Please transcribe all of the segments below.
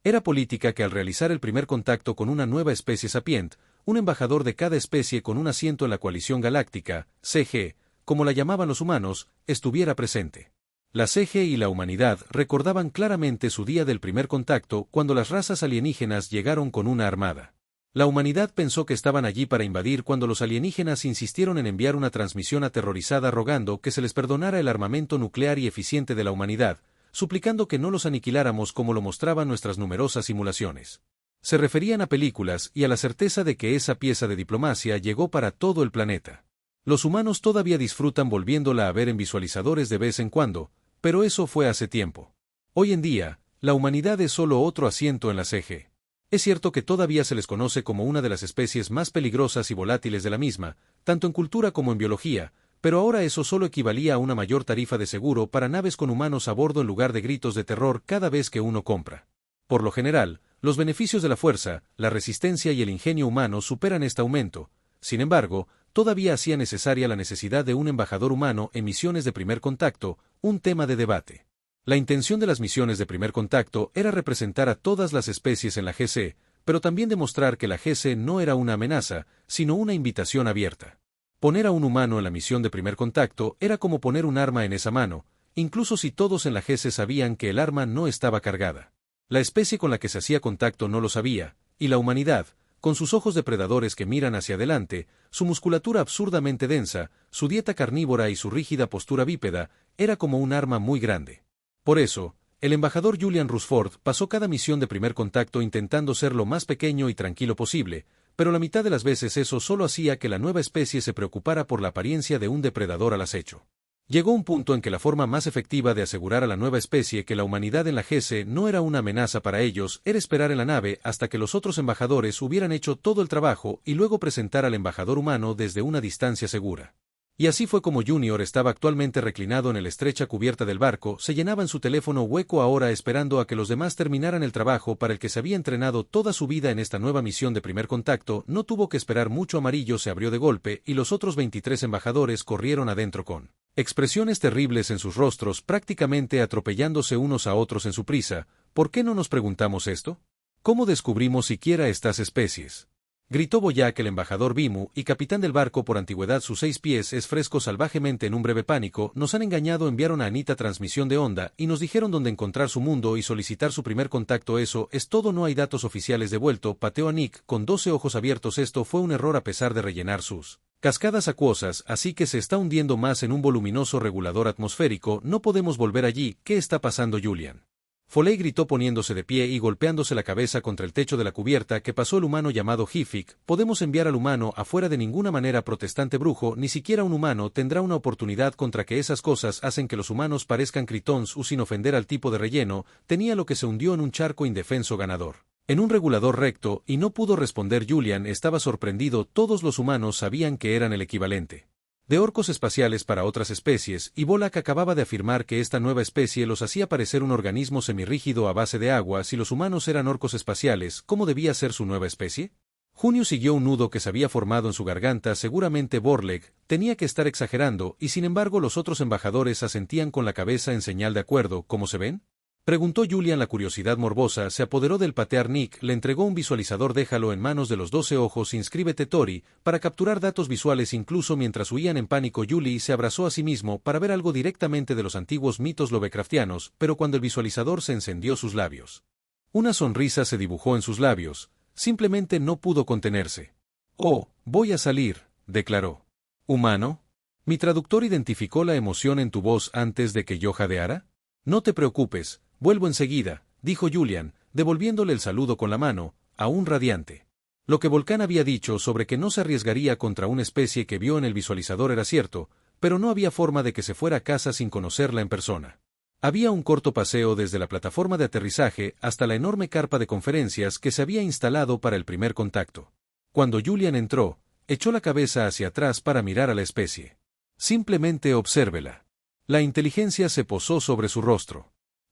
Era política que al realizar el primer contacto con una nueva especie sapient, un embajador de cada especie con un asiento en la coalición galáctica, CG, como la llamaban los humanos, estuviera presente. La CG y la humanidad recordaban claramente su día del primer contacto cuando las razas alienígenas llegaron con una armada. La humanidad pensó que estaban allí para invadir cuando los alienígenas insistieron en enviar una transmisión aterrorizada rogando que se les perdonara el armamento nuclear y eficiente de la humanidad, suplicando que no los aniquiláramos como lo mostraban nuestras numerosas simulaciones. Se referían a películas y a la certeza de que esa pieza de diplomacia llegó para todo el planeta. Los humanos todavía disfrutan volviéndola a ver en visualizadores de vez en cuando, pero eso fue hace tiempo. Hoy en día, la humanidad es solo otro asiento en la CG. Es cierto que todavía se les conoce como una de las especies más peligrosas y volátiles de la misma, tanto en cultura como en biología, pero ahora eso solo equivalía a una mayor tarifa de seguro para naves con humanos a bordo en lugar de gritos de terror cada vez que uno compra. Por lo general, los beneficios de la fuerza, la resistencia y el ingenio humano superan este aumento. Sin embargo, todavía hacía necesaria la necesidad de un embajador humano en misiones de primer contacto, un tema de debate. La intención de las misiones de primer contacto era representar a todas las especies en la GC, pero también demostrar que la GC no era una amenaza, sino una invitación abierta. Poner a un humano en la misión de primer contacto era como poner un arma en esa mano, incluso si todos en la GC sabían que el arma no estaba cargada. La especie con la que se hacía contacto no lo sabía, y la humanidad, con sus ojos depredadores que miran hacia adelante, su musculatura absurdamente densa, su dieta carnívora y su rígida postura bípeda, era como un arma muy grande. Por eso, el embajador Julian Rusford pasó cada misión de primer contacto intentando ser lo más pequeño y tranquilo posible, pero la mitad de las veces eso solo hacía que la nueva especie se preocupara por la apariencia de un depredador al acecho. Llegó un punto en que la forma más efectiva de asegurar a la nueva especie que la humanidad en la GC no era una amenaza para ellos era esperar en la nave hasta que los otros embajadores hubieran hecho todo el trabajo y luego presentar al embajador humano desde una distancia segura. Y así fue como Junior estaba actualmente reclinado en la estrecha cubierta del barco, se llenaba en su teléfono hueco ahora esperando a que los demás terminaran el trabajo para el que se había entrenado toda su vida en esta nueva misión de primer contacto. No tuvo que esperar mucho. Amarillo se abrió de golpe y los otros 23 embajadores corrieron adentro con expresiones terribles en sus rostros, prácticamente atropellándose unos a otros en su prisa. ¿Por qué no nos preguntamos esto? ¿Cómo descubrimos siquiera estas especies? Gritó Boyac, el embajador Bimu y capitán del barco por antigüedad. Sus 6 pies es fresco salvajemente en un breve pánico. Nos han engañado. Enviaron a Anita transmisión de onda y nos dijeron dónde encontrar su mundo y solicitar su primer contacto. Eso es todo. No hay datos oficiales. Devuelto. Pateó a Nick con 12 ojos abiertos. Esto fue un error a pesar de rellenar sus cascadas acuosas, así que se está hundiendo más en un voluminoso regulador atmosférico. No podemos volver allí. ¿Qué está pasando, Julian? Foley gritó poniéndose de pie y golpeándose la cabeza contra el techo de la cubierta. ¿Qué pasó? El humano llamado Hifik. Podemos enviar al humano afuera de ninguna manera. Protestante brujo, ni siquiera un humano tendrá una oportunidad contra que esas cosas hacen que los humanos parezcan critons. Sin ofender al tipo de relleno, tenía lo que se hundió en un charco indefenso ganador. En un regulador recto, y no pudo responder. Julian estaba sorprendido. Todos los humanos sabían que eran el equivalente de orcos espaciales para otras especies, y Bolak acababa de afirmar que esta nueva especie los hacía parecer un organismo semirrígido a base de agua. Si los humanos eran orcos espaciales, ¿cómo debía ser su nueva especie? Junio siguió un nudo que se había formado en su garganta. Seguramente Borleg tenía que estar exagerando, y sin embargo los otros embajadores asentían con la cabeza en señal de acuerdo. ¿Cómo se ven? Preguntó Julian. La curiosidad morbosa se apoderó del patear. Nick le entregó un visualizador. Déjalo en manos de los 12 ojos. Inscríbete, Tori, para capturar datos visuales. Incluso mientras huían en pánico, Julie se abrazó a sí mismo para ver algo directamente de los antiguos mitos lovecraftianos, pero cuando el visualizador se encendió sus labios. Una sonrisa se dibujó en sus labios. Simplemente no pudo contenerse. «Oh, voy a salir», declaró. «¿Humano?» Mi traductor identificó la emoción en tu voz antes de que yo jadeara. «No te preocupes. Vuelvo enseguida», dijo Julian, devolviéndole el saludo con la mano, aún radiante. Lo que Volcán había dicho sobre que no se arriesgaría contra una especie que vio en el visualizador era cierto, pero no había forma de que se fuera a casa sin conocerla en persona. Había un corto paseo desde la plataforma de aterrizaje hasta la enorme carpa de conferencias que se había instalado para el primer contacto. Cuando Julian entró, echó la cabeza hacia atrás para mirar a la especie. «Simplemente obsérvela». La inteligencia se posó sobre su rostro.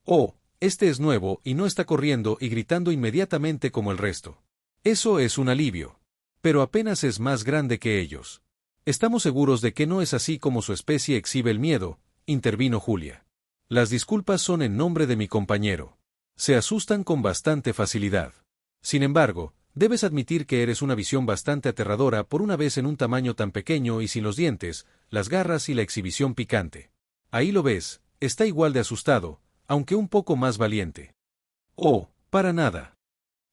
«Oh, este es nuevo y no está corriendo y gritando inmediatamente como el resto. Eso es un alivio. Pero apenas es más grande que ellos. Estamos seguros de que no es así como su especie exhibe el miedo», intervino Julia. «Las disculpas son en nombre de mi compañero». Se asustan con bastante facilidad. Sin embargo, debes admitir que eres una visión bastante aterradora por una vez en un tamaño tan pequeño y sin los dientes, las garras y la exhibición picante. Ahí lo ves, está igual de asustado, aunque un poco más valiente. Oh, para nada.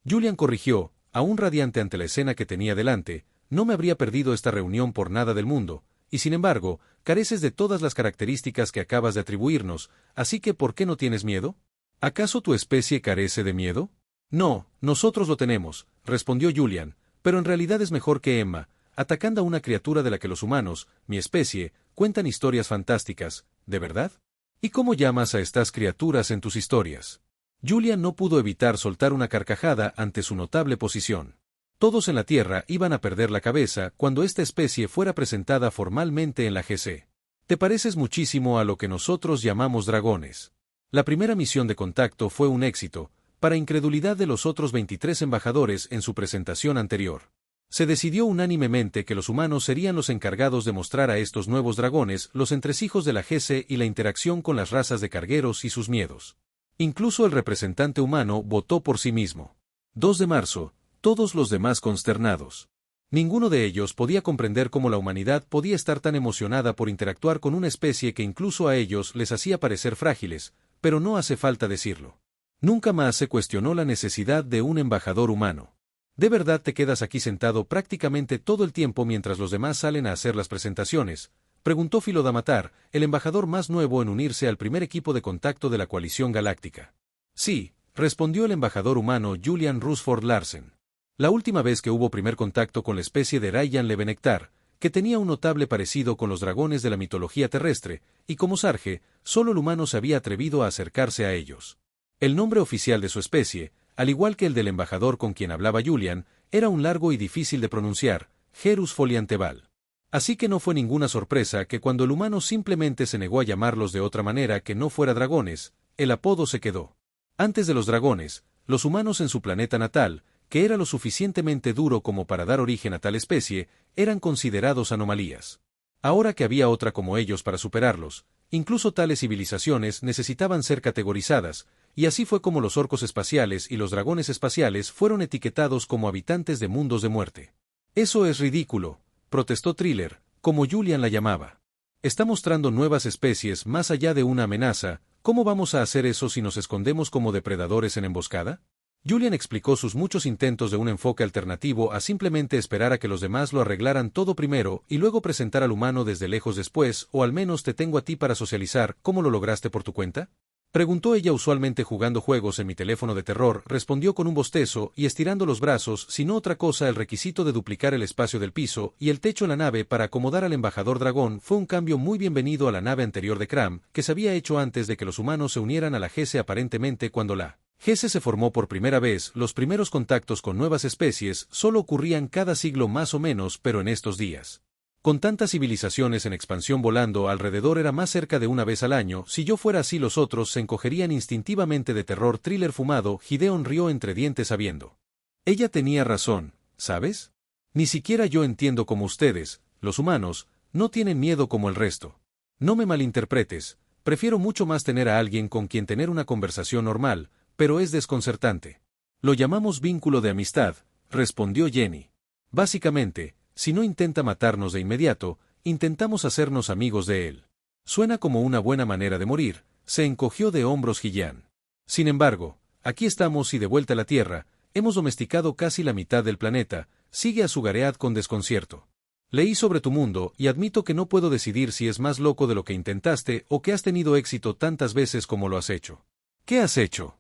Julian corrigió, aún radiante ante la escena que tenía delante, no me habría perdido esta reunión por nada del mundo, y sin embargo, careces de todas las características que acabas de atribuirnos, así que ¿por qué no tienes miedo? ¿Acaso tu especie carece de miedo? No, nosotros lo tenemos, respondió Julian, pero en realidad es mejor que Emma, atacando a una criatura de la que los humanos, mi especie, cuentan historias fantásticas, ¿de verdad? ¿Y cómo llamas a estas criaturas en tus historias? Julian no pudo evitar soltar una carcajada ante su notable posición. Todos en la Tierra iban a perder la cabeza cuando esta especie fuera presentada formalmente en la GC. Te pareces muchísimo a lo que nosotros llamamos dragones. La primera misión de contacto fue un éxito, para incredulidad de los otros 23 embajadores en su presentación anterior. Se decidió unánimemente que los humanos serían los encargados de mostrar a estos nuevos dragones los entresijos de la GC y la interacción con las razas de cargueros y sus miedos. Incluso el representante humano votó por sí mismo. 2 de marzo, todos los demás consternados. Ninguno de ellos podía comprender cómo la humanidad podía estar tan emocionada por interactuar con una especie que incluso a ellos les hacía parecer frágiles, pero no hace falta decirlo. Nunca más se cuestionó la necesidad de un embajador humano. ¿De verdad te quedas aquí sentado prácticamente todo el tiempo mientras los demás salen a hacer las presentaciones?, preguntó Filodamatar, el embajador más nuevo en unirse al primer equipo de contacto de la coalición galáctica. Sí, respondió el embajador humano Julian Rusford Larsen. La última vez que hubo primer contacto con la especie de Rayan Levenectar, que tenía un notable parecido con los dragones de la mitología terrestre, y como Sarge, solo el humano se había atrevido a acercarse a ellos. El nombre oficial de su especie, al igual que el del embajador con quien hablaba Julian, era un largo y difícil de pronunciar, Gerus folianteval. Así que no fue ninguna sorpresa que cuando el humano simplemente se negó a llamarlos de otra manera que no fuera dragones, el apodo se quedó. Antes de los dragones, los humanos en su planeta natal, que era lo suficientemente duro como para dar origen a tal especie, eran considerados anomalías. Ahora que había otra como ellos para superarlos, incluso tales civilizaciones necesitaban ser categorizadas, y así fue como los orcos espaciales y los dragones espaciales fueron etiquetados como habitantes de mundos de muerte. Eso es ridículo, protestó Thriller, como Julian la llamaba. Está mostrando nuevas especies más allá de una amenaza. ¿Cómo vamos a hacer eso si nos escondemos como depredadores en emboscada? Julian explicó sus muchos intentos de un enfoque alternativo a simplemente esperar a que los demás lo arreglaran todo primero y luego presentar al humano desde lejos después, o al menos te tengo a ti para socializar. ¿Cómo lo lograste por tu cuenta? Preguntó ella. Usualmente jugando juegos en mi teléfono de terror, respondió con un bostezo y estirando los brazos, si no otra cosa el requisito de duplicar el espacio del piso y el techo en la nave para acomodar al embajador dragón fue un cambio muy bienvenido a la nave anterior de Cram, que se había hecho antes de que los humanos se unieran a la GS. Aparentemente cuando la GS se formó por primera vez, los primeros contactos con nuevas especies solo ocurrían cada siglo más o menos, pero en estos días, con tantas civilizaciones en expansión volando alrededor, era más cerca de una vez al año. Si yo fuera así, los otros se encogerían instintivamente de terror. Thriller fumado. Gideon rió entre dientes sabiendo. Ella tenía razón, ¿sabes? Ni siquiera yo entiendo cómo ustedes, los humanos, no tienen miedo como el resto. No me malinterpretes, prefiero mucho más tener a alguien con quien tener una conversación normal, pero es desconcertante. Lo llamamos vínculo de amistad, respondió Jenny. Básicamente, si no intenta matarnos de inmediato, intentamos hacernos amigos de él. Suena como una buena manera de morir, se encogió de hombros Gillian. Sin embargo, aquí estamos y de vuelta a la Tierra, hemos domesticado casi la mitad del planeta, sigue a Sugaread con desconcierto. Leí sobre tu mundo y admito que no puedo decidir si es más loco de lo que intentaste o que has tenido éxito tantas veces como lo has hecho. ¿Qué has hecho?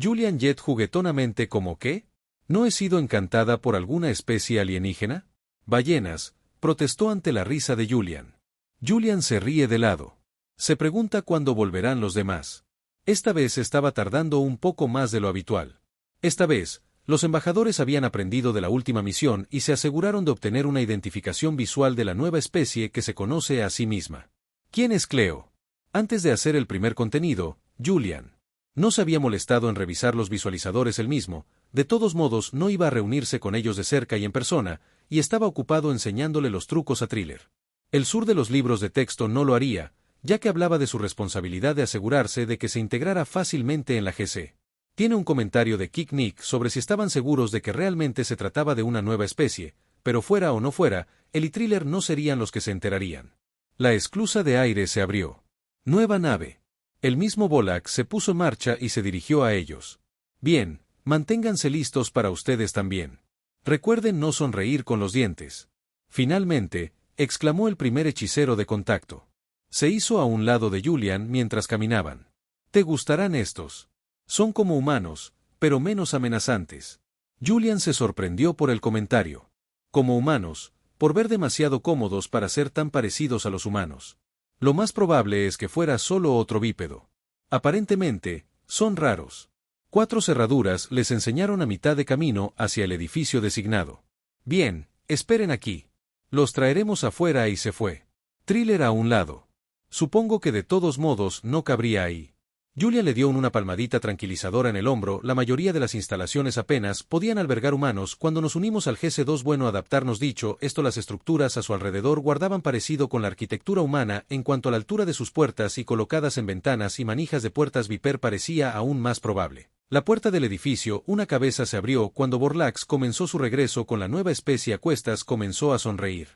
Julian Jett juguetonamente. ¿Cómo qué? ¿No he sido encantada por alguna especie alienígena? Ballenas, protestó ante la risa de Julian. Julian se ríe de lado. Se pregunta cuándo volverán los demás. Esta vez estaba tardando un poco más de lo habitual. Esta vez, los embajadores habían aprendido de la última misión y se aseguraron de obtener una identificación visual de la nueva especie que se conoce a sí misma. ¿Quién es Cleo? Antes de hacer el primer contenido, Julian no se había molestado en revisar los visualizadores él mismo. De todos modos no iba a reunirse con ellos de cerca y en persona, y estaba ocupado enseñándole los trucos a Thriller. El sur de los libros de texto no lo haría, ya que hablaba de su responsabilidad de asegurarse de que se integrara fácilmente en la GC. Tiene un comentario de Kick Nick sobre si estaban seguros de que realmente se trataba de una nueva especie, pero fuera o no fuera, él y Thriller no serían los que se enterarían. La esclusa de aire se abrió. Nueva nave. El mismo Volak se puso en marcha y se dirigió a ellos. Bien, manténganse listos para ustedes también. Recuerden no sonreír con los dientes. Finalmente, exclamó el primer hechicero de contacto. Se hizo a un lado de Julian mientras caminaban. ¿Te gustarán estos? Son como humanos, pero menos amenazantes. Julian se sorprendió por el comentario. Como humanos, por ver demasiado cómodos para ser tan parecidos a los humanos. Lo más probable es que fuera solo otro bípedo. Aparentemente, son raros. 4 cerraduras les enseñaron a mitad de camino hacia el edificio designado. Bien, esperen aquí. Los traeremos afuera y se fue. Thriller a un lado. Supongo que de todos modos no cabría ahí. Julian le dio una palmadita tranquilizadora en el hombro. La mayoría de las instalaciones apenas podían albergar humanos. Cuando nos unimos al GS2, bueno, adaptarnos dicho esto, las estructuras a su alrededor guardaban parecido con la arquitectura humana en cuanto a la altura de sus puertas y colocadas en ventanas y manijas de puertas Viper parecía aún más probable. La puerta del edificio, una cabeza se abrió cuando Borlax comenzó su regreso con la nueva especie a cuestas. Comenzó a sonreír.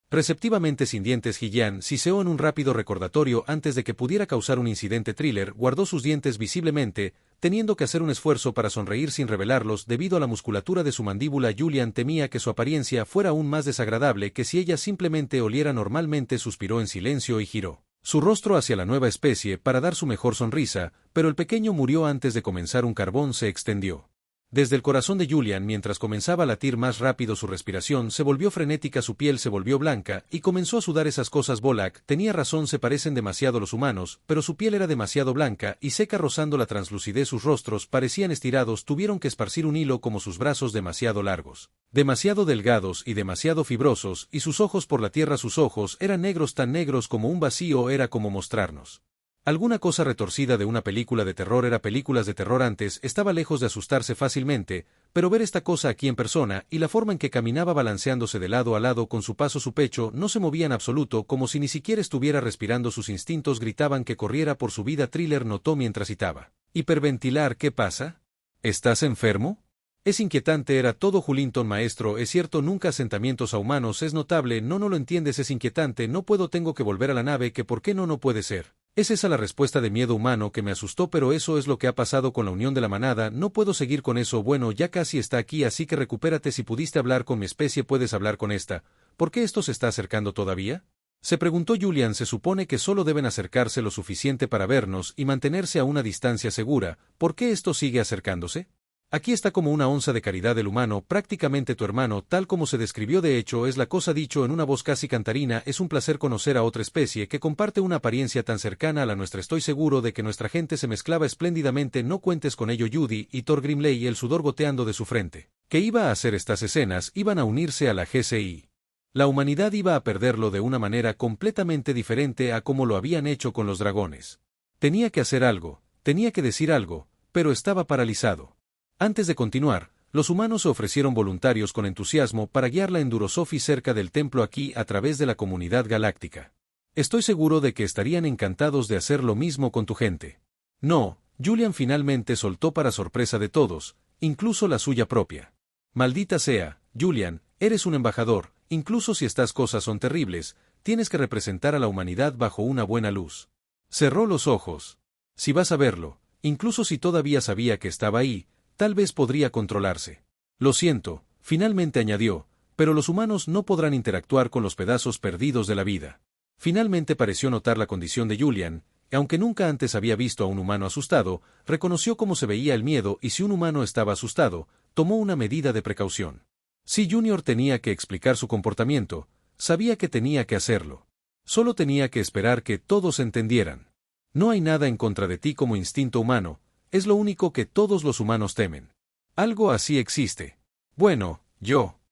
Receptivamente sin dientes, Gillian siseó en un rápido recordatorio antes de que pudiera causar un incidente. Thriller guardó sus dientes visiblemente, teniendo que hacer un esfuerzo para sonreír sin revelarlos debido a la musculatura de su mandíbula. Julian temía que su apariencia fuera aún más desagradable que si ella simplemente oliera normalmente. Suspiró en silencio y giró su rostro hacia la nueva especie para dar su mejor sonrisa, pero el pequeño murió antes de comenzar. Un carbón se extendió desde el corazón de Julian mientras comenzaba a latir más rápido. Su respiración se volvió frenética, su piel se volvió blanca y comenzó a sudar. Esas cosas, Volak tenía razón, se parecen demasiado a los humanos, pero su piel era demasiado blanca y seca rozando la translucidez. Sus rostros parecían estirados, tuvieron que esparcir un hilo como sus brazos, demasiado largos, demasiado delgados y demasiado fibrosos, y sus ojos por la tierra. Sus ojos eran negros, tan negros como un vacío. Era como mostrarnos alguna cosa retorcida de una película de terror. Era películas de terror antes, estaba lejos de asustarse fácilmente, pero ver esta cosa aquí en persona, y la forma en que caminaba balanceándose de lado a lado con su paso, su pecho no se movía en absoluto, como si ni siquiera estuviera respirando. Sus instintos gritaban que corriera por su vida. Thriller notó mientras citaba. ¿Hiperventilar? ¿Qué pasa? ¿Estás enfermo? Es inquietante. Era todo Julinton, maestro, es cierto, nunca asentamientos a humanos, es notable, no lo entiendes, es inquietante, no puedo, tengo que volver a la nave, que por qué no puede ser. Es esa la respuesta de miedo humano que me asustó, pero eso es lo que ha pasado con la unión de la manada, no puedo seguir con eso. Bueno, ya casi está aquí, así que recupérate. Si pudiste hablar con mi especie, puedes hablar con esta. ¿Por qué esto se está acercando todavía? Se preguntó Julian. Se supone que solo deben acercarse lo suficiente para vernos y mantenerse a una distancia segura. ¿Por qué esto sigue acercándose? Aquí está como una onza de caridad del humano, prácticamente tu hermano, tal como se describió. De hecho, es la cosa, dicho en una voz casi cantarina. Es un placer conocer a otra especie que comparte una apariencia tan cercana a la nuestra. Estoy seguro de que nuestra gente se mezclaba espléndidamente. No cuentes con ello, Judy y Thor Grimley, el sudor goteando de su frente. ¿Qué iba a hacer? Estas escenas iban a unirse a la GCI. La humanidad iba a perderlo de una manera completamente diferente a como lo habían hecho con los dragones. Tenía que hacer algo, tenía que decir algo, pero estaba paralizado. Antes de continuar, los humanos se ofrecieron voluntarios con entusiasmo para guiar la Endurosophie cerca del templo aquí a través de la comunidad galáctica. Estoy seguro de que estarían encantados de hacer lo mismo con tu gente. No, Julian finalmente soltó para sorpresa de todos, incluso la suya propia. Maldita sea, Julian, eres un embajador, incluso si estas cosas son terribles, tienes que representar a la humanidad bajo una buena luz. Cerró los ojos. Si vas a verlo, incluso si todavía sabía que estaba ahí, tal vez podría controlarse. Lo siento, finalmente añadió, pero los humanos no podrán interactuar con los pedazos perdidos de la vida. Finalmente pareció notar la condición de Julian, y aunque nunca antes había visto a un humano asustado, reconoció cómo se veía el miedo y si un humano estaba asustado, tomó una medida de precaución. Si Junior tenía que explicar su comportamiento, sabía que tenía que hacerlo. Solo tenía que esperar que todos entendieran. No hay nada en contra de ti como instinto humano, es lo único que todos los humanos temen. Algo así existe. Bueno,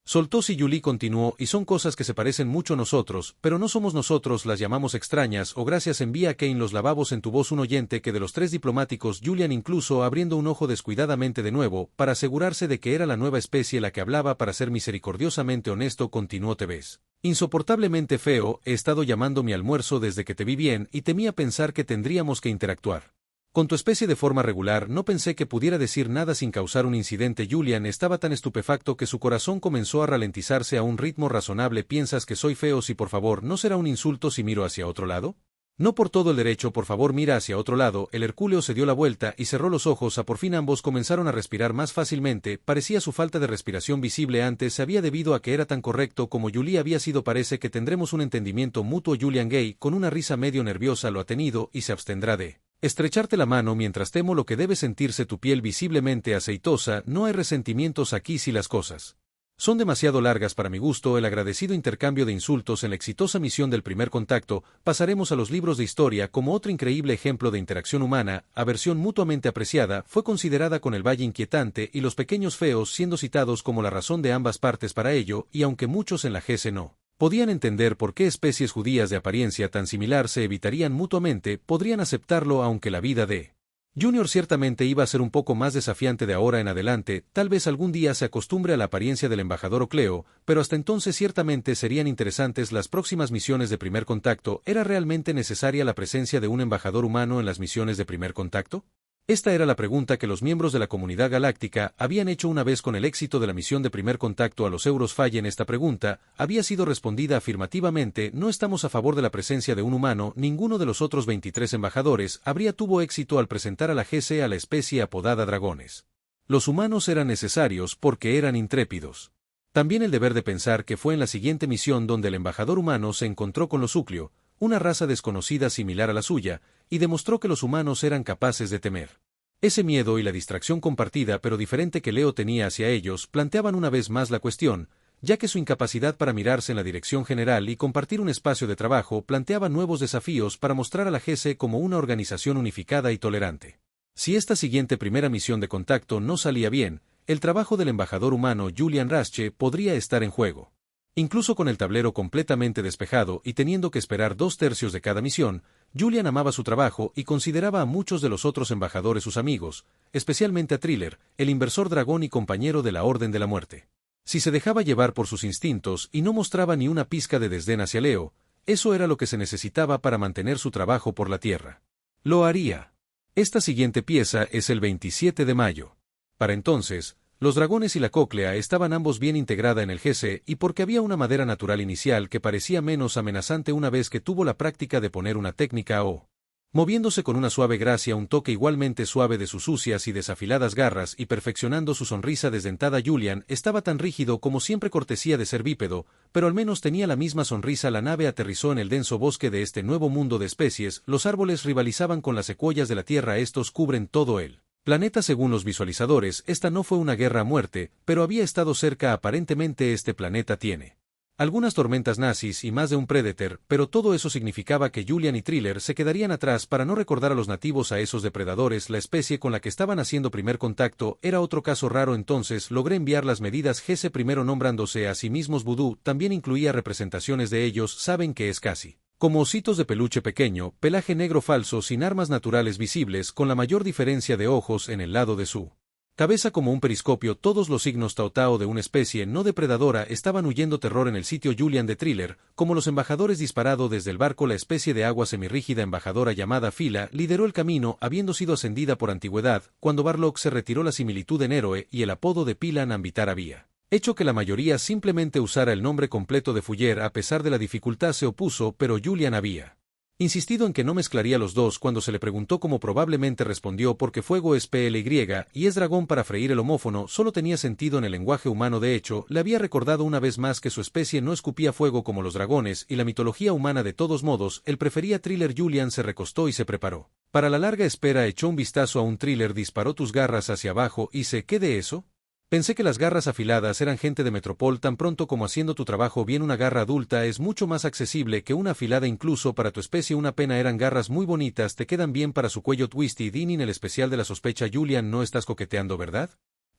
soltó. Si Julie continuó, y son cosas que se parecen mucho a nosotros, pero no somos nosotros, las llamamos extrañas, o gracias. Envía a Kane los lavabos en tu voz. Un oyente que de los 3 diplomáticos, Julian incluso abriendo un ojo descuidadamente de nuevo, para asegurarse de que era la nueva especie la que hablaba. Para ser misericordiosamente honesto, continuó, te ves insoportablemente feo, he estado llamando mi almuerzo desde que te vi bien y temía pensar que tendríamos que interactuar. Con tu especie de forma regular no pensé que pudiera decir nada sin causar un incidente. Julian estaba tan estupefacto que su corazón comenzó a ralentizarse a un ritmo razonable. ¿Piensas que soy feo? Si por favor, ¿no será un insulto si miro hacia otro lado? No por todo el derecho, por favor mira hacia otro lado. El Hercúleo se dio la vuelta y cerró los ojos. Por fin ambos comenzaron a respirar más fácilmente. Parecía su falta de respiración visible antes se había debido a que era tan correcto como Julie había sido. Parece que tendremos un entendimiento mutuo. Julian Gay, con una risa medio nerviosa, lo ha tenido y se abstendrá de estrecharte la mano mientras temo lo que debe sentirse tu piel visiblemente aceitosa. No hay resentimientos aquí si las cosas son demasiado largas para mi gusto. El agradecido intercambio de insultos en la exitosa misión del primer contacto. Pasaremos a los libros de historia como otro increíble ejemplo de interacción humana. Aversión mutuamente apreciada fue considerada con el valle inquietante y los pequeños feos siendo citados como la razón de ambas partes para ello, y aunque muchos en la GS no podían entender por qué especies judías de apariencia tan similar se evitarían mutuamente, podrían aceptarlo aunque la vida de Junior ciertamente iba a ser un poco más desafiante de ahora en adelante. Tal vez algún día se acostumbre a la apariencia del embajador Ocleo, pero hasta entonces ciertamente serían interesantes las próximas misiones de primer contacto. ¿Era realmente necesaria la presencia de un embajador humano en las misiones de primer contacto? Esta era la pregunta que los miembros de la comunidad galáctica habían hecho una vez con el éxito de la misión de primer contacto a los Euros Fallen. Esta pregunta había sido respondida afirmativamente. No estamos a favor de la presencia de un humano. Ninguno de los otros 23 embajadores tuvo éxito al presentar a la GC a la especie apodada dragones. Los humanos eran necesarios porque eran intrépidos. También el deber de pensar que fue en la siguiente misión donde el embajador humano se encontró con los Ucleo, una raza desconocida similar a la suya, y demostró que los humanos eran capaces de temer. Ese miedo y la distracción compartida pero diferente que Leo tenía hacia ellos planteaban una vez más la cuestión, ya que su incapacidad para mirarse en la dirección general y compartir un espacio de trabajo planteaba nuevos desafíos para mostrar a la GS como una organización unificada y tolerante. Si esta siguiente primera misión de contacto no salía bien, el trabajo del embajador humano Julian Rasche podría estar en juego. Incluso con el tablero completamente despejado y teniendo que esperar 2/3 de cada misión, Julian amaba su trabajo y consideraba a muchos de los otros embajadores sus amigos, especialmente a Thriller, el inversor dragón y compañero de la Orden de la Muerte. Si se dejaba llevar por sus instintos y no mostraba ni una pizca de desdén hacia Leo, eso era lo que se necesitaba para mantener su trabajo por la tierra. Lo haría. Esta siguiente pieza es el 27 de mayo. Para entonces, los dragones y la cóclea estaban ambos bien integrada en el GC y porque había una madera natural inicial que parecía menos amenazante una vez que tuvo la práctica de poner una técnica moviéndose con una suave gracia un toque igualmente suave de sus sucias y desafiladas garras y perfeccionando su sonrisa desdentada. Julian estaba tan rígido como siempre, cortesía de ser bípedo, pero al menos tenía la misma sonrisa. La nave aterrizó en el denso bosque de este nuevo mundo de especies. Los árboles rivalizaban con las secuoyas de la tierra. Estos cubren todo el planeta según los visualizadores. Esta no fue una guerra a muerte, pero había estado cerca. Aparentemente este planeta tiene algunas tormentas nazis y más de un Predator, pero todo eso significaba que Julian y Thriller se quedarían atrás para no recordar a los nativos a esos depredadores. La especie con la que estaban haciendo primer contacto era otro caso raro. Entonces logré enviar las medidas GS primero nombrándose a sí mismos Voodoo. También incluía representaciones de ellos. Saben que es casi como ositos de peluche pequeño, pelaje negro falso sin armas naturales visibles, con la mayor diferencia de ojos en el lado de su cabeza como un periscopio. Todos los signos Taotao de una especie no depredadora estaban huyendo terror en el sitio. Julian de Thriller, como los embajadores disparado desde el barco. La especie de agua semirrígida embajadora llamada Fila lideró el camino, habiendo sido ascendida por antigüedad. Cuando Barlock se retiró, la similitud en héroe y el apodo de Pilan Ambitar había hecho que la mayoría simplemente usara el nombre completo de Fuller. A pesar de la dificultad se opuso, pero Julian había insistido en que no mezclaría los dos. Cuando se le preguntó cómo, probablemente respondió porque fuego es PLY y es dragón para freír el homófono. Solo tenía sentido en el lenguaje humano. De hecho, le había recordado una vez más que su especie no escupía fuego como los dragones y la mitología humana. De todos modos, él prefería Thriller. Julian se recostó y se preparó para la larga espera. Echó un vistazo a un Thriller. Disparó tus garras hacia abajo y ¿qué de eso? Pensé que las garras afiladas eran gente de Metropol. Tan pronto como haciendo tu trabajo bien. Una garra adulta es mucho más accesible que una afilada incluso para tu especie. Una pena. Eran garras muy bonitas, te quedan bien para su cuello twisty. Dean, el especial de la sospecha. Julian, no estás coqueteando, ¿verdad?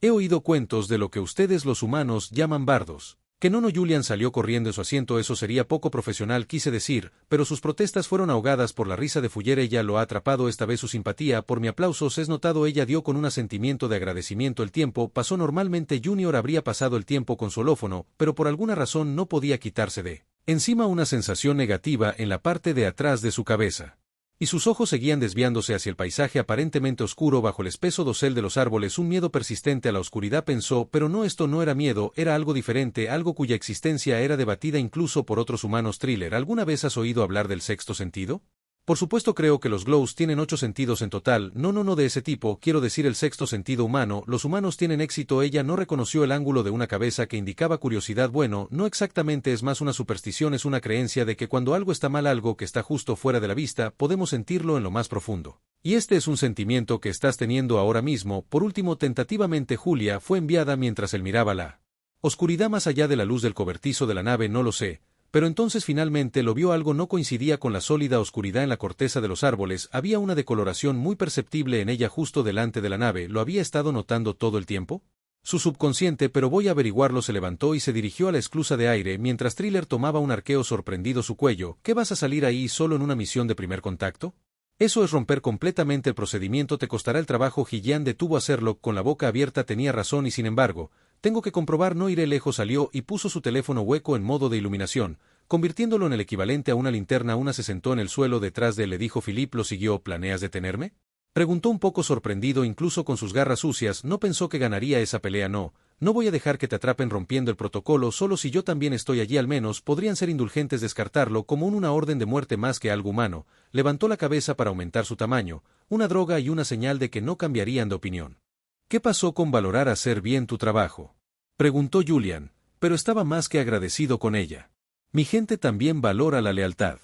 He oído cuentos de lo que ustedes los humanos llaman bardos. Que no. Julian salió corriendo en su asiento. Eso sería poco profesional, quise decir, pero sus protestas fueron ahogadas por la risa de Fuller. Ella lo ha atrapado esta vez. Su simpatía por mi aplausos es notado. Ella dio con un asentimiento de agradecimiento. El tiempo pasó normalmente. Junior habría pasado el tiempo con su holófono, pero por alguna razón no podía quitarse de encima una sensación negativa en la parte de atrás de su cabeza. Y sus ojos seguían desviándose hacia el paisaje aparentemente oscuro bajo el espeso dosel de los árboles. Un miedo persistente a la oscuridad, pensó, pero no, esto no era miedo, era algo diferente, algo cuya existencia era debatida incluso por otros humanos. Thriller, ¿alguna vez has oído hablar del sexto sentido? Por supuesto, creo que los Glows tienen 8 sentidos en total. No de ese tipo, quiero decir el sexto sentido humano. Los humanos tienen éxito. Ella no reconoció el ángulo de una cabeza que indicaba curiosidad. Bueno, no exactamente, es más una superstición, es una creencia de que cuando algo está mal, algo que está justo fuera de la vista, podemos sentirlo en lo más profundo. Y este es un sentimiento que estás teniendo ahora mismo. Por último, tentativamente Julia fue enviada mientras él miraba la oscuridad más allá de la luz del cobertizo de la nave. No lo sé. Pero entonces finalmente lo vio. Algo no coincidía con la sólida oscuridad en la corteza de los árboles. Había una decoloración muy perceptible en ella justo delante de la nave. ¿Lo había estado notando todo el tiempo? Su subconsciente, pero voy a averiguarlo. Se levantó y se dirigió a la esclusa de aire mientras Thriller tomaba un arqueo sorprendido su cuello. ¿Qué, vas a salir ahí solo en una misión de primer contacto? Eso es romper completamente el procedimiento, te costará el trabajo. Ji-Yan detuvo a hacerlo con la boca abierta. Tenía razón y sin embargo, tengo que comprobar, no iré lejos. Salió y puso su teléfono hueco en modo de iluminación, convirtiéndolo en el equivalente a una linterna. Una se sentó en el suelo detrás de él. Le dijo Philip, lo siguió. ¿Planeas detenerme? Preguntó un poco sorprendido, incluso con sus garras sucias. No pensó que ganaría esa pelea. No voy a dejar que te atrapen rompiendo el protocolo. Solo si yo también estoy allí, al menos podrían ser indulgentes. Descartarlo como una orden de muerte más que algo humano. Levantó la cabeza para aumentar su tamaño, una droga y una señal de que no cambiarían de opinión. ¿Qué pasó con valorar hacer bien tu trabajo? Preguntó Julian, pero estaba más que agradecido con ella. Mi gente también valora la lealtad.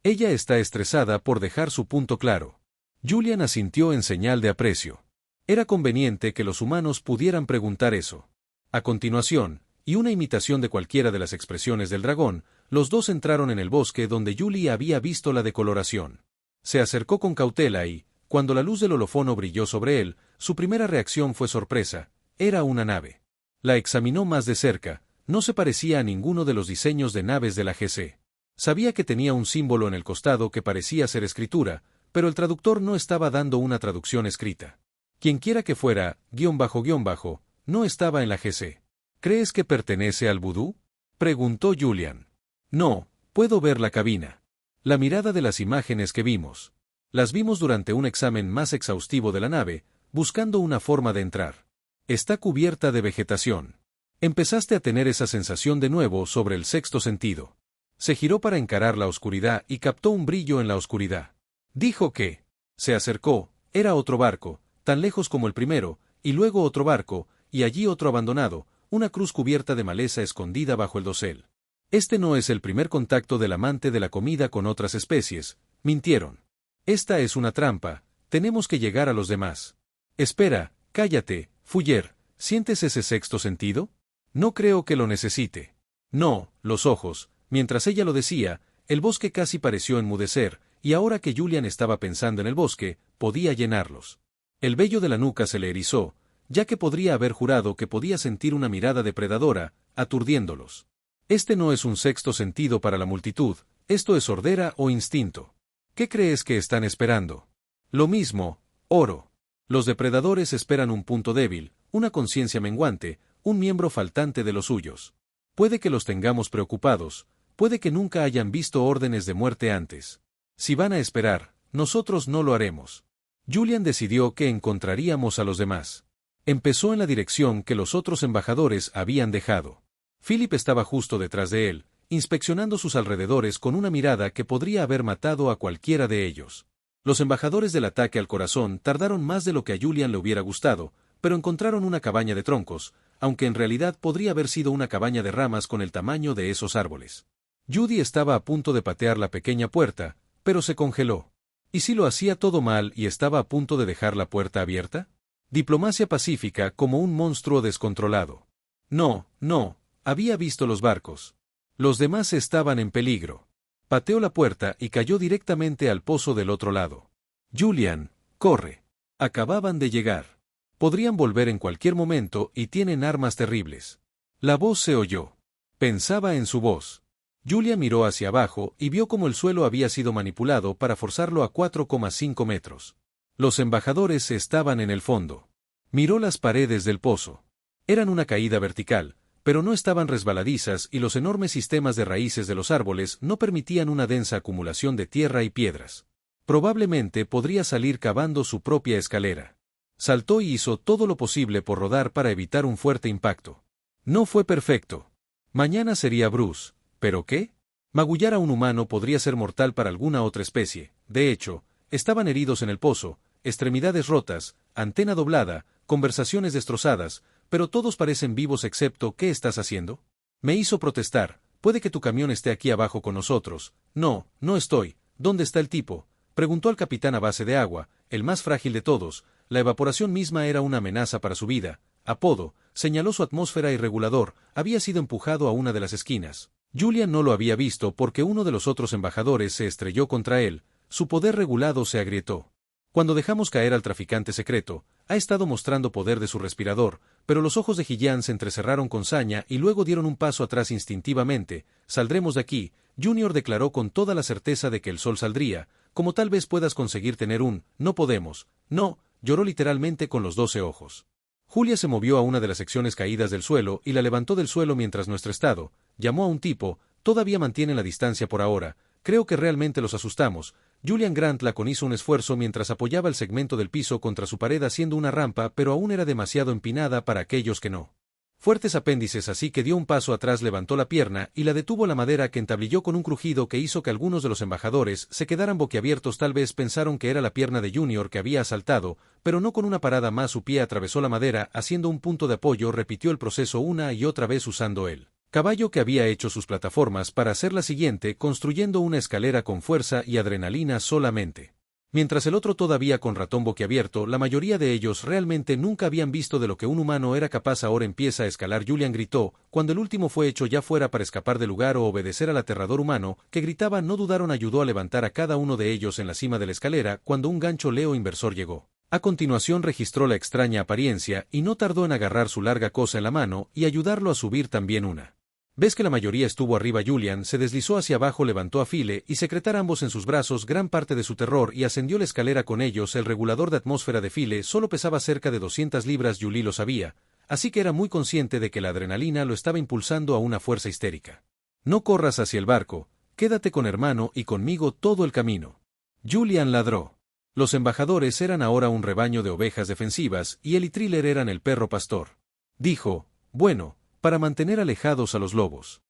Ella está estresada por dejar su punto claro. Julian asintió en señal de aprecio. Era conveniente que los humanos pudieran preguntar eso. A continuación, y una imitación de cualquiera de las expresiones del dragón, los dos entraron en el bosque donde Julie había visto la decoloración. Se acercó con cautela y, cuando la luz del holofono brilló sobre él, su primera reacción fue sorpresa. Era una nave. La examinó más de cerca. No se parecía a ninguno de los diseños de naves de la GC. Sabía que tenía un símbolo en el costado que parecía ser escritura, pero el traductor no estaba dando una traducción escrita. Quienquiera que fuera, __, no estaba en la GC. ¿Crees que pertenece al vudú? Preguntó Julian. No, puedo ver la cabina. La mirada de las imágenes que vimos. Las vimos durante un examen más exhaustivo de la nave, buscando una forma de entrar. Está cubierta de vegetación. Empezaste a tener esa sensación de nuevo sobre el sexto sentido. Se giró para encarar la oscuridad y captó un brillo en la oscuridad. Dijo que se acercó, era otro barco, tan lejos como el primero, y luego otro barco, y allí otro abandonado, una cruz cubierta de maleza escondida bajo el dosel. Este no es el primer contacto del amante de la comida con otras especies, mintieron. Esta es una trampa, tenemos que llegar a los demás. Espera, cállate, Fuller, ¿sientes ese sexto sentido? No creo que lo necesite. No, los ojos, mientras ella lo decía, el bosque casi pareció enmudecer, y ahora que Julian estaba pensando en el bosque, podía llenarlos. El vello de la nuca se le erizó, ya que podría haber jurado que podía sentir una mirada depredadora, aturdiéndolos. Este no es un sexto sentido para la multitud, esto es sordera o instinto. ¿Qué crees que están esperando? Lo mismo, oro. Los depredadores esperan un punto débil, una conciencia menguante, un miembro faltante de los suyos. Puede que los tengamos preocupados, puede que nunca hayan visto órdenes de muerte antes. Si van a esperar, nosotros no lo haremos. Julian decidió que encontraríamos a los demás. Empezó en la dirección que los otros embajadores habían dejado. Philip estaba justo detrás de él, inspeccionando sus alrededores con una mirada que podría haber matado a cualquiera de ellos. Los embajadores del ataque al corazón tardaron más de lo que a Julian le hubiera gustado, pero encontraron una cabaña de troncos, aunque en realidad podría haber sido una cabaña de ramas con el tamaño de esos árboles. Judy estaba a punto de patear la pequeña puerta, pero se congeló. ¿Y si lo hacía todo mal y estaba a punto de dejar la puerta abierta? Diplomacia pacífica como un monstruo descontrolado. No, había visto los barcos. Los demás estaban en peligro. Pateó la puerta y cayó directamente al pozo del otro lado. Julian, corre. Acababan de llegar. Podrían volver en cualquier momento y tienen armas terribles. La voz se oyó. Pensaba en su voz. Julia miró hacia abajo y vio cómo el suelo había sido manipulado para forzarlo a 4,5 metros. Los embajadores estaban en el fondo. Miró las paredes del pozo. Eran una caída vertical, pero no estaban resbaladizas y los enormes sistemas de raíces de los árboles no permitían una densa acumulación de tierra y piedras. Probablemente podría salir cavando su propia escalera. Saltó y hizo todo lo posible por rodar para evitar un fuerte impacto. No fue perfecto. Mañana sería Bruce, ¿pero qué? Magullar a un humano podría ser mortal para alguna otra especie. De hecho, estaban heridos en el pozo, extremidades rotas, antena doblada, conversaciones destrozadas, pero todos parecen vivos excepto ¿qué estás haciendo? Me hizo protestar, puede que tu camión esté aquí abajo con nosotros. No, no estoy. ¿Dónde está el tipo? Preguntó al capitán a base de agua, el más frágil de todos. La evaporación misma era una amenaza para su vida. Apodo, señaló su atmósfera y regulador, había sido empujado a una de las esquinas. Julian no lo había visto porque uno de los otros embajadores se estrelló contra él, su poder regulado se agrietó. Cuando dejamos caer al traficante secreto, ha estado mostrando poder de su respirador, pero los ojos de Gillian se entrecerraron con saña y luego dieron un paso atrás instintivamente. Saldremos de aquí, Junior declaró con toda la certeza de que el sol saldría, como tal vez puedas conseguir tener un, no podemos, no, lloró literalmente con los 12 ojos. Julia se movió a una de las secciones caídas del suelo y la levantó del suelo mientras nuestro estado, llamó a un tipo, todavía mantienen la distancia por ahora, creo que realmente los asustamos. Julian Grant Lacon hizo un esfuerzo mientras apoyaba el segmento del piso contra su pared haciendo una rampa, pero aún era demasiado empinada para aquellos que no. Fuertes apéndices, así que dio un paso atrás, levantó la pierna y la detuvo la madera que entablilló con un crujido que hizo que algunos de los embajadores se quedaran boquiabiertos. Tal vez pensaron que era la pierna de Junior que había asaltado, pero no. Con una parada más su pie atravesó la madera haciendo un punto de apoyo. Repitió el proceso una y otra vez usando el caballo que había hecho sus plataformas para hacer la siguiente, construyendo una escalera con fuerza y adrenalina solamente. Mientras el otro todavía con ratón boquiabierto, la mayoría de ellos realmente nunca habían visto de lo que un humano era capaz. Ahora empieza a escalar, Julian gritó, cuando el último fue hecho ya fuera para escapar del lugar o obedecer al aterrador humano, que gritaba. No dudaron, ayudó a levantar a cada uno de ellos en la cima de la escalera cuando un gancho Leo inversor llegó. A continuación registró la extraña apariencia y no tardó en agarrar su larga cosa en la mano y ayudarlo a subir también una. Ves que la mayoría estuvo arriba. Julian se deslizó hacia abajo, levantó a Phile y Secretar ambos en sus brazos gran parte de su terror y ascendió la escalera con ellos. El regulador de atmósfera de Phile solo pesaba cerca de 200 libras. Julie lo sabía, así que era muy consciente de que la adrenalina lo estaba impulsando a una fuerza histérica. No corras hacia el barco, quédate con hermano y conmigo todo el camino. Julian ladró. Los embajadores eran ahora un rebaño de ovejas defensivas y él y Thriller eran el perro pastor. Dijo, bueno, para mantener alejados a los lobos.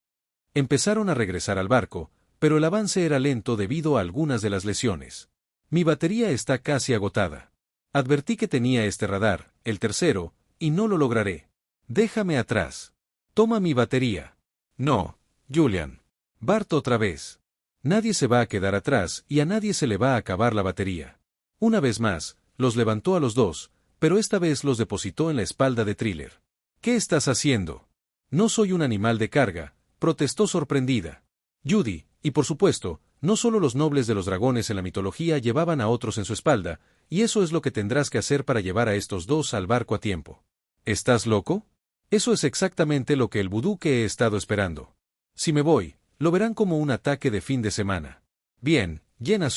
Empezaron a regresar al barco, pero el avance era lento debido a algunas de las lesiones. Mi batería está casi agotada. Advertí que tenía este radar, el tercero, y no lo lograré. Déjame atrás. Toma mi batería. No, Julian. Bart otra vez. Nadie se va a quedar atrás y a nadie se le va a acabar la batería. Una vez más, los levantó a los dos, pero esta vez los depositó en la espalda de Thriller. ¿Qué estás haciendo? No soy un animal de carga, protestó sorprendida. Judy, y por supuesto, no solo los nobles de los dragones en la mitología llevaban a otros en su espalda, y eso es lo que tendrás que hacer para llevar a estos dos al barco a tiempo. ¿Estás loco? Eso es exactamente lo que el vudú que he estado esperando. Si me voy, lo verán como un ataque de fin de semana. Bien, llena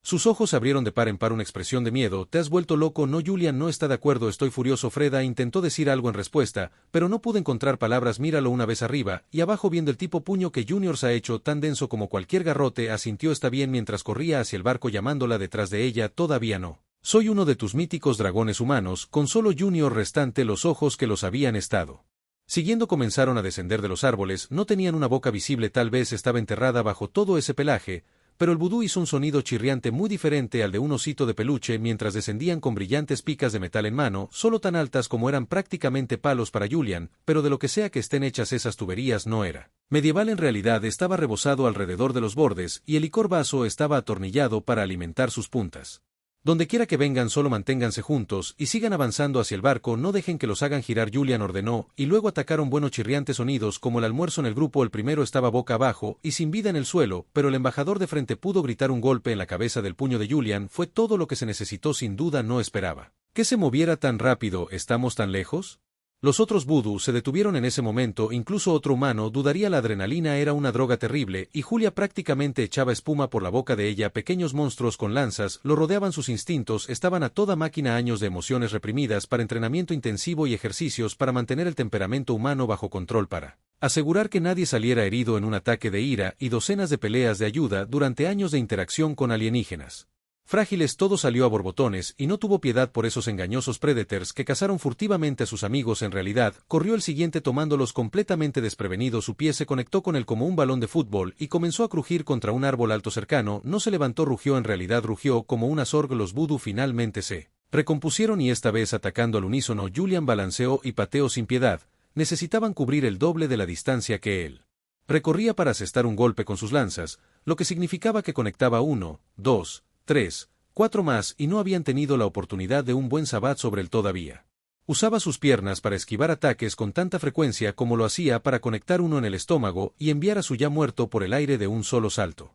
sus ojos se abrieron de par en par una expresión de miedo. ¿Te has vuelto loco? No, Julian no está de acuerdo. Estoy furioso. Freda intentó decir algo en respuesta, pero no pudo encontrar palabras. Míralo una vez arriba y abajo viendo el tipo puño que Junior se ha hecho tan denso como cualquier garrote. Asintió. Está bien mientras corría hacia el barco llamándola detrás de ella. Todavía no. Soy uno de tus míticos dragones humanos, con solo Junior restante los ojos que los habían estado siguiendo. Comenzaron a descender de los árboles. No tenían una boca visible, tal vez estaba enterrada bajo todo ese pelaje, pero el vudú hizo un sonido chirriante muy diferente al de un osito de peluche mientras descendían con brillantes picas de metal en mano, solo tan altas como eran prácticamente palos para Julian, pero de lo que sea que estén hechas esas tuberías no era medieval. En realidad estaba rebozado alrededor de los bordes y el licor vaso estaba atornillado para alimentar sus puntas. Donde quiera que vengan, solo manténganse juntos y sigan avanzando hacia el barco, no dejen que los hagan girar. Julian ordenó, y luego atacaron buenos chirriantes sonidos como el almuerzo en el grupo. El primero estaba boca abajo y sin vida en el suelo, pero el embajador de frente pudo gritar. Un golpe en la cabeza del puño de Julian fue todo lo que se necesitó. Sin duda no esperaba que se moviera tan rápido. ¿Estamos tan lejos? Los otros vudú se detuvieron en ese momento, incluso otro humano dudaría. La adrenalina era una droga terrible, y Julia prácticamente echaba espuma por la boca de ella. Pequeños monstruos con lanzas lo rodeaban, sus instintos estaban a toda máquina. Años de emociones reprimidas para entrenamiento intensivo y ejercicios para mantener el temperamento humano bajo control para asegurar que nadie saliera herido en un ataque de ira y docenas de peleas de ayuda durante años de interacción con alienígenas. Frágiles, todo salió a borbotones y no tuvo piedad por esos engañosos Predators que cazaron furtivamente a sus amigos. En realidad, corrió el siguiente tomándolos completamente desprevenidos. Su pie se conectó con él como un balón de fútbol y comenzó a crujir contra un árbol alto cercano. No se levantó, rugió, en realidad rugió como una sorg. Los Voodoo finalmente se recompusieron y esta vez atacando al unísono. Julian balanceó y pateó sin piedad. Necesitaban cubrir el doble de la distancia que él recorría para asestar un golpe con sus lanzas, lo que significaba que conectaba 1, 2, 3, 4 más y no habían tenido la oportunidad de un buen sabbat sobre él todavía. Usaba sus piernas para esquivar ataques con tanta frecuencia como lo hacía para conectar uno en el estómago y enviar a su ya muerto por el aire de un solo salto.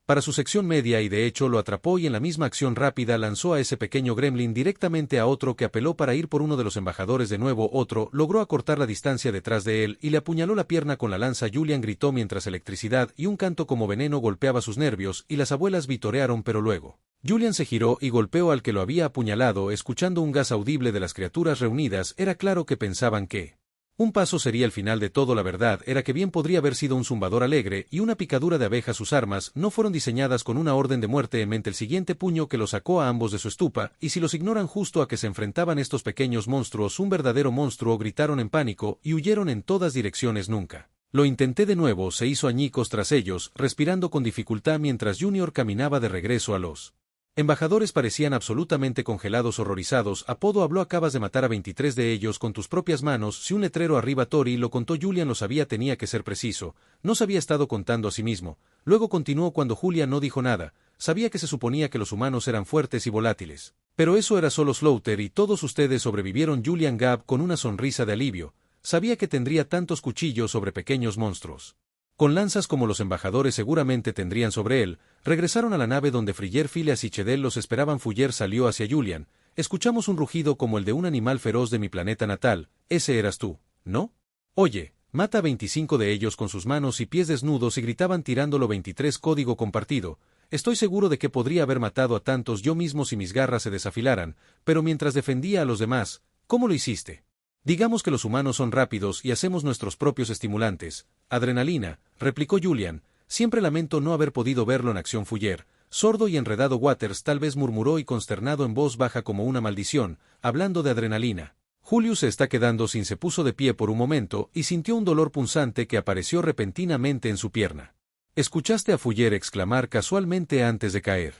Para su sección media y de hecho lo atrapó y en la misma acción rápida lanzó a ese pequeño gremlin directamente a otro que apeló para ir por uno de los embajadores. De nuevo otro logró acortar la distancia detrás de él y le apuñaló la pierna con la lanza. Julian gritó mientras electricidad y un canto como veneno golpeaba sus nervios y las abuelas vitorearon, pero luego Julian se giró y golpeó al que lo había apuñalado. Escuchando un gas audible de las criaturas reunidas, era claro que pensaban que un paso sería el final de todo. La verdad era que bien podría haber sido un zumbador alegre y una picadura de abeja. Sus armas no fueron diseñadas con una orden de muerte en mente. El siguiente puño que los sacó a ambos de su estupa, y si los ignoran justo a que se enfrentaban estos pequeños monstruos, un verdadero monstruo, gritaron en pánico y huyeron en todas direcciones. Nunca lo intenté de nuevo. Se hizo añicos tras ellos, respirando con dificultad mientras Junior caminaba de regreso a los embajadores. Parecían absolutamente congelados, horrorizados. Apodo habló: acabas de matar a 23 de ellos con tus propias manos. Si un letrero arriba, Tori lo contó. Julian lo sabía, tenía que ser preciso. No se había estado contando a sí mismo. Luego continuó cuando Julian no dijo nada. Sabía que se suponía que los humanos eran fuertes y volátiles. Pero eso era solo Slaughter y todos ustedes sobrevivieron. Julian Gab con una sonrisa de alivio. Sabía que tendría tantos cuchillos sobre pequeños monstruos con lanzas como los embajadores seguramente tendrían sobre él. Regresaron a la nave donde Frigger, Phileas y Chedel los esperaban. Fuller salió hacia Julian. Escuchamos un rugido como el de un animal feroz de mi planeta natal. Ese eras tú, ¿no? Oye, mata a 25 de ellos con sus manos y pies desnudos, y gritaban tirándolo. 23 código compartido. Estoy seguro de que podría haber matado a tantos yo mismo si mis garras se desafilaran, pero mientras defendía a los demás. ¿Cómo lo hiciste? Digamos que los humanos son rápidos y hacemos nuestros propios estimulantes. Adrenalina, replicó Julian. Siempre lamento no haber podido verlo en acción. Fuller, sordo y enredado. Waters tal vez murmuró y consternado en voz baja como una maldición, hablando de adrenalina. Julius se está quedando sin. Se puso de pie por un momento y sintió un dolor punzante que apareció repentinamente en su pierna. ¿Escuchaste a Fuller exclamar casualmente antes de caer?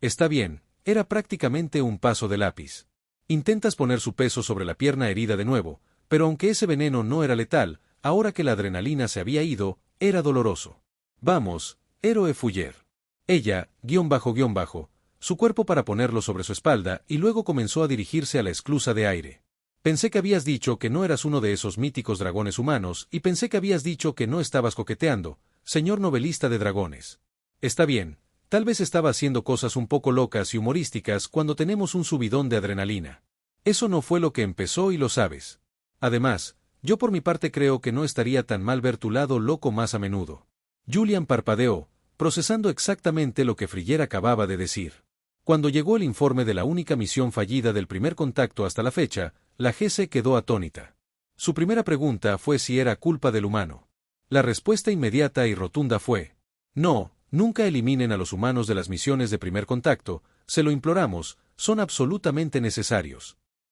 Está bien, era prácticamente un paso de lápiz. Intentas poner su peso sobre la pierna herida de nuevo, pero aunque ese veneno no era letal, ahora que la adrenalina se había ido, era doloroso. Vamos, héroe Fuller. Ella, su cuerpo para ponerlo sobre su espalda y luego comenzó a dirigirse a la esclusa de aire. Pensé que habías dicho que no eras uno de esos míticos dragones humanos y pensé que habías dicho que no estabas coqueteando, señor novelista de dragones. Está bien. Tal vez estaba haciendo cosas un poco locas y humorísticas cuando tenemos un subidón de adrenalina. Eso no fue lo que empezó y lo sabes. Además, yo por mi parte creo que no estaría tan mal ver tu lado loco más a menudo. Julian parpadeó, procesando exactamente lo que Frigger acababa de decir. Cuando llegó el informe de la única misión fallida del primer contacto hasta la fecha, la GC quedó atónita. Su primera pregunta fue si era culpa del humano. La respuesta inmediata y rotunda fue: no. Nunca eliminen a los humanos de las misiones de primer contacto, se lo imploramos, son absolutamente necesarios.